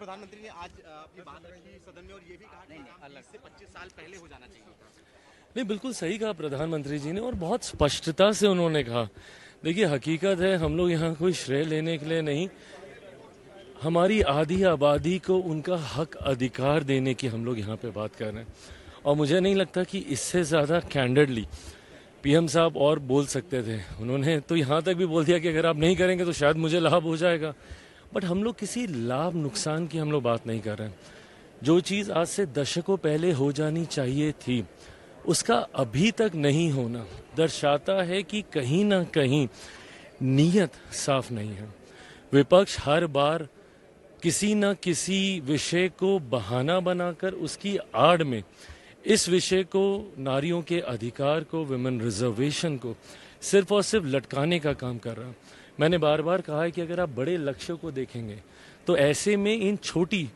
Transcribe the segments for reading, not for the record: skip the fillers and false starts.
प्रधानमंत्री ने आज अपनी बात रखी सदन में और ये भी कहा कि अलग से 25 साल पहले हो जाना चाहिए था। नहीं, बिल्कुल सही कहा प्रधानमंत्री जी ने और बहुत स्पष्टता से उन्होंने कहा। देखिए, हकीकत है, हम लोग यहाँ कोई श्रेय लेने के लिए नहीं, हमारी आधी आबादी को उनका हक अधिकार देने की हम लोग यहाँ पे बात कर रहे हैं। और मुझे नहीं लगता कि इससे ज़्यादा कैंडिडली पीएम साहब और बोल सकते थे। उन्होंने तो यहाँ तक भी बोल दिया कि अगर आप नहीं करेंगे तो शायद मुझे लाभ हो जाएगा। बट हम लोग किसी लाभ नुकसान की हम लोग बात नहीं कर रहे हैं। जो चीज़ आज से दशकों पहले हो जानी चाहिए थी, उसका अभी तक नहीं होना दर्शाता है कि कहीं ना कहीं नीयत साफ नहीं है। विपक्ष हर बार किसी न किसी विषय को बहाना बनाकर उसकी आड़ में इस विषय को, नारियों के अधिकार को, विमेन रिजर्वेशन को सिर्फ और सिर्फ लटकाने का काम कर रहा है। मैंने बार बार कहा है कि अगर आप बड़े लक्ष्य को देखेंगे तो ऐसे में इन छोटी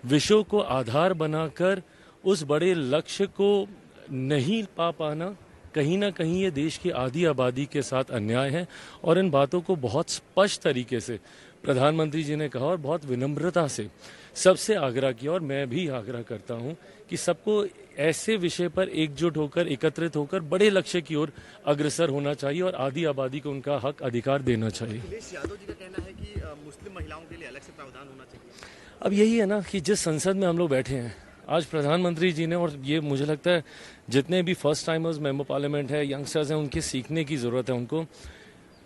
विषयों को आधार बनाकर उस बड़े लक्ष्य को नहीं पा पाना कहीं ना कहीं ये देश की आधी आबादी के साथ अन्याय है। और इन बातों को बहुत स्पष्ट तरीके से प्रधानमंत्री जी ने कहा और बहुत विनम्रता से सबसे आग्रह किया। और मैं भी आग्रह करता हूं कि सबको ऐसे विषय पर एकजुट होकर, एकत्रित होकर बड़े लक्ष्य की ओर अग्रसर होना चाहिए और आधी आबादी को उनका हक अधिकार देना चाहिए। अखिलेश यादव जी का कहना है कि मुस्लिम महिलाओं के लिए अलग से प्रावधान होना चाहिए। अब यही है ना कि जिस संसद में हम लोग बैठे हैं, आज प्रधानमंत्री जी ने, और ये मुझे लगता है जितने भी फर्स्ट टाइमर्स मेंबर पार्लियामेंट है, यंगस्टर्स हैं, उनके सीखने की ज़रूरत है उनको।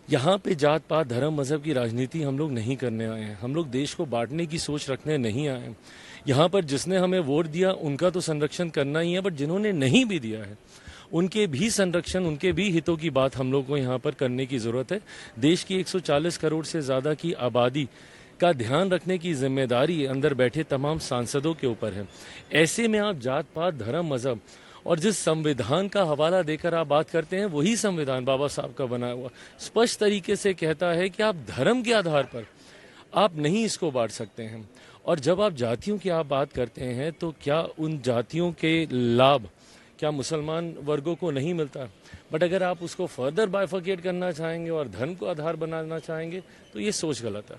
यहाँ पे जात पात धर्म मजहब की राजनीति हम लोग नहीं करने आए हैं। हम लोग देश को बांटने की सोच रखने नहीं आए हैं। यहाँ पर जिसने हमें वोट दिया उनका तो संरक्षण करना ही है, बट जिन्होंने नहीं भी दिया है उनके भी संरक्षण, उनके भी हितों की बात हम लोग को यहाँ पर करने की ज़रूरत है। देश की 140 करोड़ से ज़्यादा की आबादी का ध्यान रखने की जिम्मेदारी अंदर बैठे तमाम सांसदों के ऊपर है। ऐसे में आप जात पात धर्म मजहब और जिस संविधान का हवाला देकर आप बात करते हैं, वही संविधान बाबा साहब का बनाया हुआ स्पष्ट तरीके से कहता है कि आप धर्म के आधार पर आप नहीं इसको बांट सकते हैं। और जब आप जातियों की आप बात करते हैं तो क्या उन जातियों के लाभ क्या मुसलमान वर्गों को नहीं मिलता? बट अगर आप उसको फर्दर बाइफर्केट करना चाहेंगे और धर्म को आधार बनाना चाहेंगे तो ये सोच गलत है।